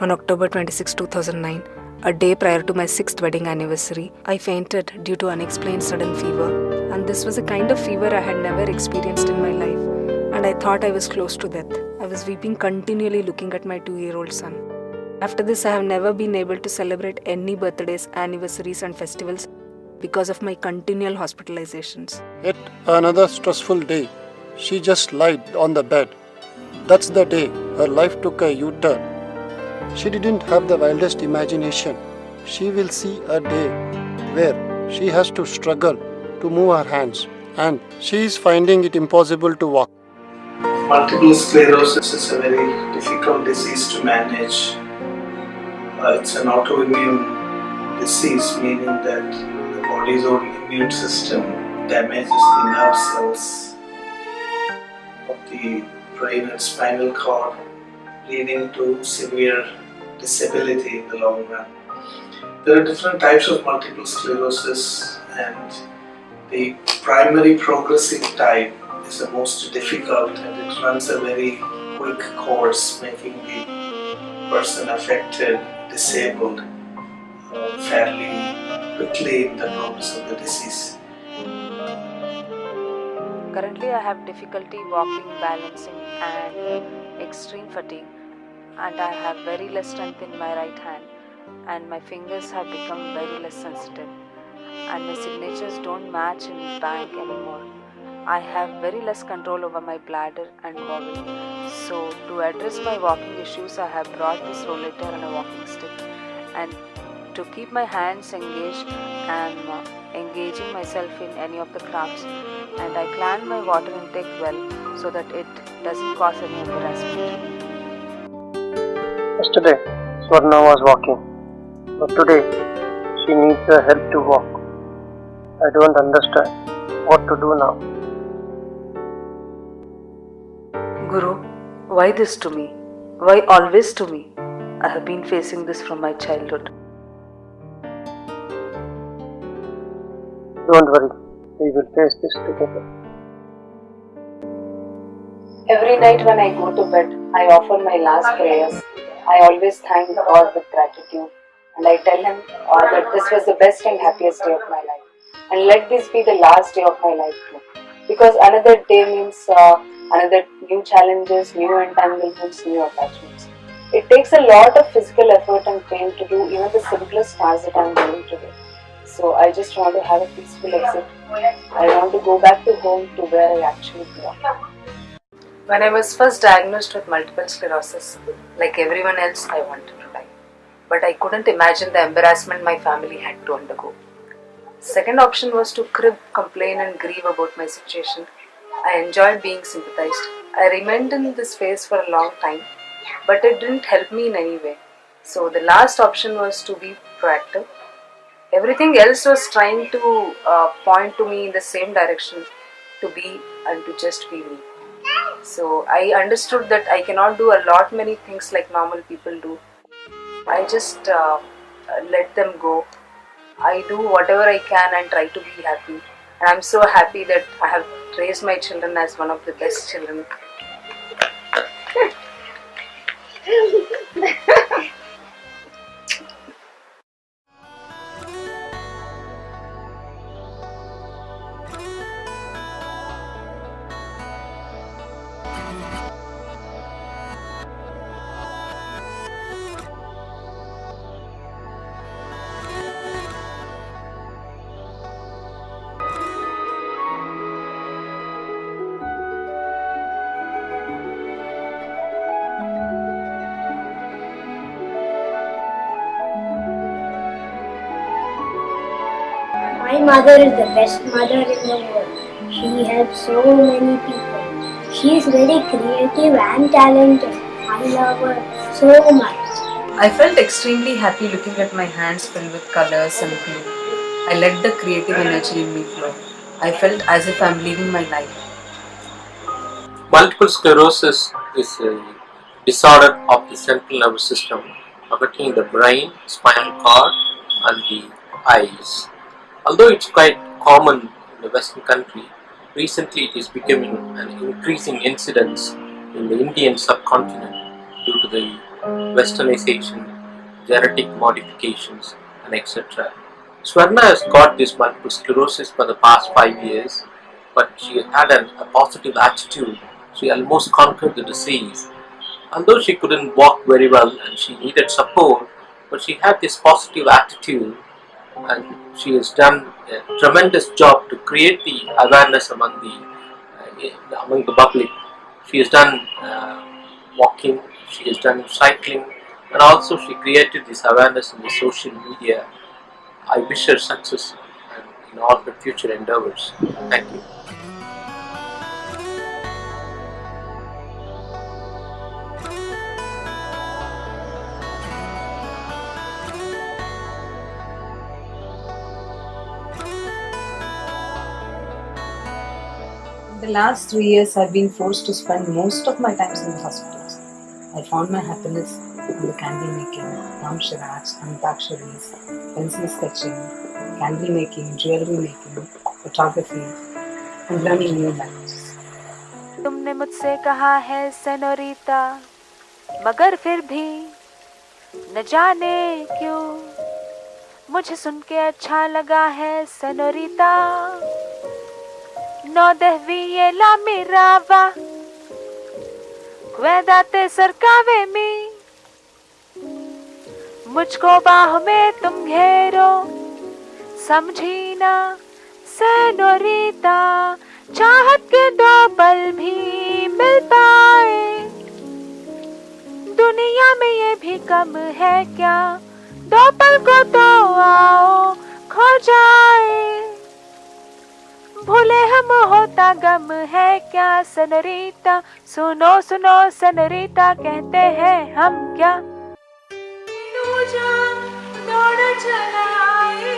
On October 26, 2009, a day prior to my 6th wedding anniversary, I fainted due to unexplained sudden fever. And this was a kind of fever I had never experienced in my life. And I thought I was close to death. I was weeping continually looking at my 2-year-old son. After this, I have never been able to celebrate any birthdays, anniversaries and festivals because of my continual hospitalizations. Yet another stressful day. She just lied on the bed. That's the day her life took a U-turn. She didn't have the wildest imagination. She will see a day where she has to struggle to move her hands, and she is finding it impossible to walk. Multiple sclerosis is a very difficult disease to manage. It's an autoimmune disease, meaning that the body's own immune system damages the nerve cells of the brain and spinal cord, leading to severe disability in the long run. There are different types of multiple sclerosis, and the primary progressive type is the most difficult, and it runs a very quick course, making the person affected disabled fairly quickly in the progress of the disease. Currently, I have difficulty walking, balancing and extreme fatigue, and I have very less strength in my right hand, and my fingers have become very less sensitive, and my signatures don't match in bank anymore. I have very less control over my bladder and bowel. So to address my walking issues, I have brought this rollator and a walking stick, and to keep my hands engaged, I am engaging myself in any of the crafts, and I plan my water intake well so that it doesn't cause any embarrassment. Yesterday, Swarna was walking, but today she needs help to walk. I don't understand what to do now. Guru, why this to me? Why always to me? I have been facing this from my childhood. Don't worry, we will face this together. Every night when I go to bed, I offer my last prayers. I always thank God with gratitude, and I tell Him that this was the best and happiest day of my life, and let this be the last day of my life too. Because another day means another new challenges, new entanglements, new attachments. It takes a lot of physical effort and pain to do even the simplest tasks that I am doing today. So I just want to have a peaceful exit. I want to go back to home, to where I actually belong. When I was first diagnosed with multiple sclerosis, like everyone else, I wanted to die. But I couldn't imagine the embarrassment my family had to undergo. Second option was to crib, complain and grieve about my situation. I enjoyed being sympathized. I remained in this phase for a long time, but it didn't help me in any way. So the last option was to be proactive. Everything else was trying to point to me in the same direction, to be and to just be me. So I understood that I cannot do a lot many things like normal people do. I just let them go. I do whatever I can and try to be happy. And I'm so happy that I have raised my children as one of the best children. My mother is the best mother in the world. She helps so many people. She is very creative and talented. I love her so much. I felt extremely happy looking at my hands filled with colors and glue. I let the creative energy in me flow. I felt as if I'm living my life. Multiple sclerosis is a disorder of the central nervous system affecting the brain, spinal cord and the eyes. Although it's quite common in the Western country, recently it is becoming an increasing incidence in the Indian subcontinent due to the westernization, genetic modifications, and etc. Swarna has got this multiple sclerosis for the past 5 years, but she had a positive attitude. She almost conquered the disease. Although she couldn't walk very well and she needed support, but she had this positive attitude, and she has done a tremendous job to create the awareness among the public. She has done walking, she has done cycling, and also she created this awareness in the social media. I wish her success and in all her future endeavors. Thank you. The last 3 years, I've been forced to spend most of my times in the hospitals. I found my happiness in the candy making, naam charades, antaksharis, pencil sketching, candy making, jewelry making, photography, and learning new languages. तुमने मुझसे कहा है सेनोरिता, मगर फिर भी न जाने क्यों मुझे सुन के अच्छा लगा है सेनोरिता. No desvíe la mirada, quédate cerca de mí. मुझको बाहों में तुम घेरो, समझी ना सेनोरिता. चाहत के 2 पल भी मिल पाए, दुनिया में ये भी कम है क्या. 2 पल को तो आओ खो जाए, भूले हम होता गम है क्या सेनोरिता. सुनो सुनो सेनोरिता, कहते हैं हम क्या. तू जा दौड़ चलाए,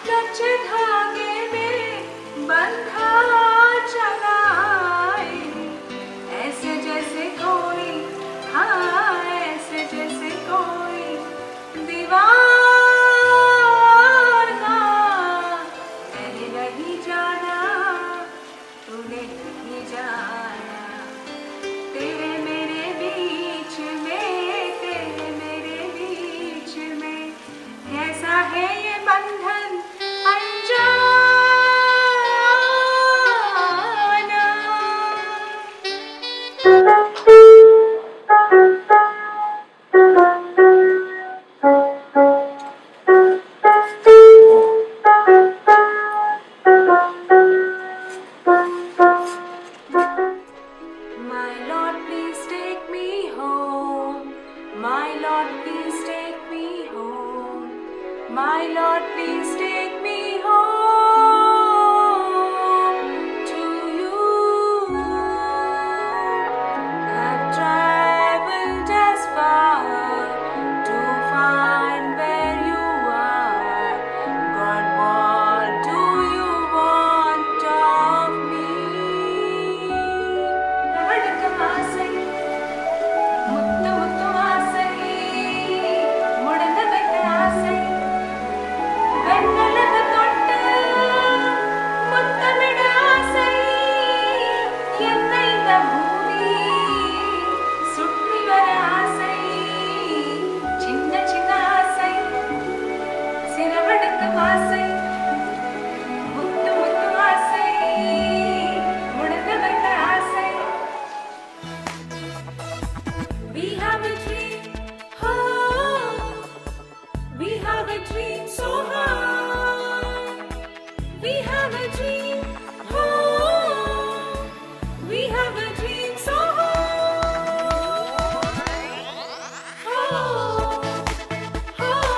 कच्चे धागे में बंधा चलाए. ऐसे जैसे कोई, हाँ ऐसे जैसे कोई दीवार. My Lord, please take me home to you. I've traveled as far to find where you are. God, what do you want of me? Muttu muttu asai, mudanda bekka asai. வெண்ணலக தொட்டு முத்தமிட ஆசை, என்னை இந்த பூமி சுற்றி வர ஆசை. சின்ன சின்ன ஆசை, சிறவெடுக்கும் ஆசை, முத்து முத்து ஆசை, முடிந்து வைக்க ஆசை. We have a dream, oh, we have a dream so high. We have a dream, oh, we have a dream so high. Oh, oh,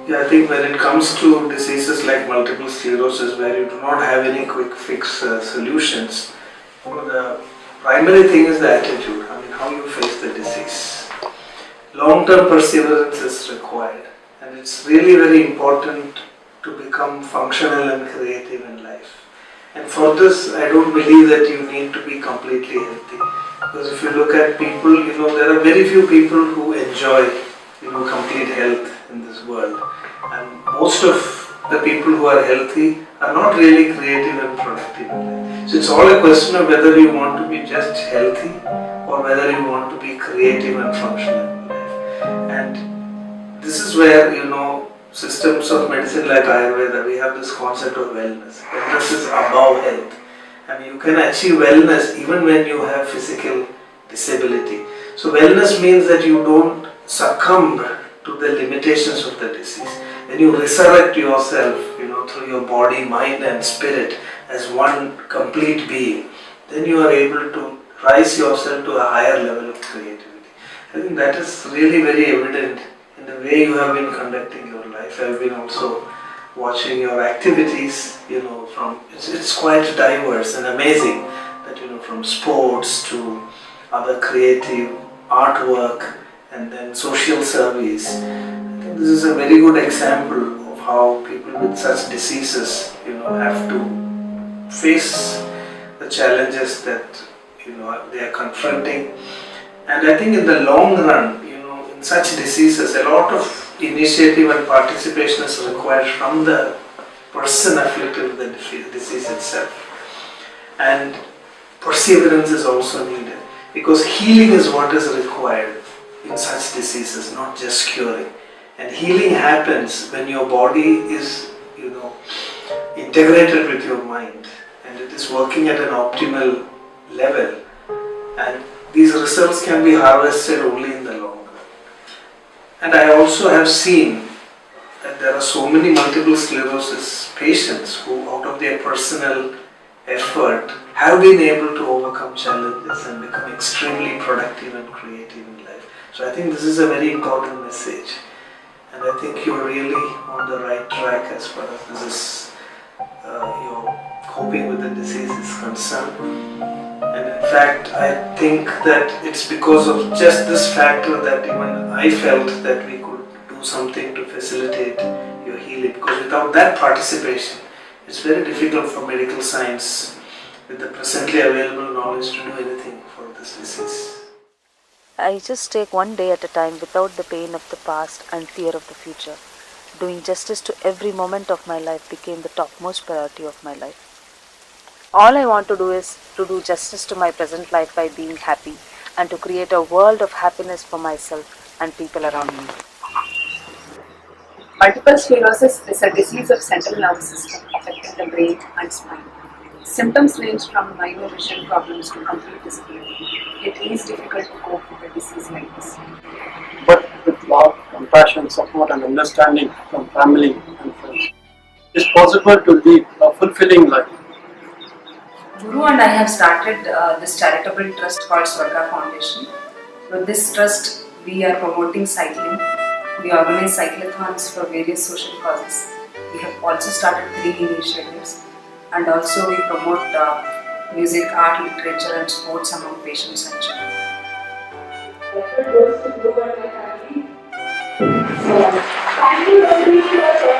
Yeah, I think when it comes to diseases like multiple sclerosis, where you do not have any quick fix solutions, the primary thing is the attitude. I mean, how you face the disease. Long-term perseverance is required, and it's really very important to become functional and creative in life. And for this, I don't believe that you need to be completely healthy. Because if you look at people, there are very few people who enjoy complete health in this world. And most of the people who are healthy are not really creative and productive in life. So it's all a question of whether you want to be just healthy or whether you want to be creative and functional in life. And this is where, systems of medicine like Ayurveda, we have this concept of wellness. Wellness is above health. And you can achieve wellness even when you have physical disability. So wellness means that you don't succumb to the limitations of the disease. When you resurrect yourself, through your body, mind and spirit as one complete being, then you are able to rise yourself to a higher level of creativity. I think that is really very evident in the way you have been conducting your life. I have been also watching your activities, it's quite diverse and amazing that, from sports to other creative artwork and then social service. I think this is a very good example of how people with such diseases, have to face the challenges that, they are confronting. And I think in the long run, in such diseases, a lot of initiative and participation is required from the person afflicted with the disease itself. And perseverance is also needed, because healing is what is required in such diseases, not just curing. And healing happens when your body is, integrated with your mind and it is working at an optimal level. And these results can be harvested only in the long run. And I also have seen that there are so many multiple sclerosis patients who, out of their personal effort, have been able to overcome challenges and become extremely productive and creative in life. So I think this is a very important message. And I think you're really on the right track as far as this is, your coping with the disease is concerned. And in fact, I think that it's because of just this factor that even I felt that we could do something to facilitate your healing. Because without that participation, it's very difficult for medical science with the presently available knowledge to do anything for this disease. I just take one day at a time without the pain of the past and fear of the future. Doing justice to every moment of my life became the topmost priority of my life. All I want to do is to do justice to my present life by being happy and to create a world of happiness for myself and people around me. Multiple sclerosis is a disease of central nervous system affecting the brain and spine. Symptoms range from minor vision problems to complete disability. It is difficult to cope with a disease like this. But with love, compassion, support and understanding from family and friends, it's possible to lead a fulfilling life. Guru and I have started this charitable trust called Swarna Foundation. With this trust, we are promoting cycling. We organize cyclathons for various social causes. We have also started 3 initiatives, and also we promote music, art, literature and sports among patients and children. Thank you very much for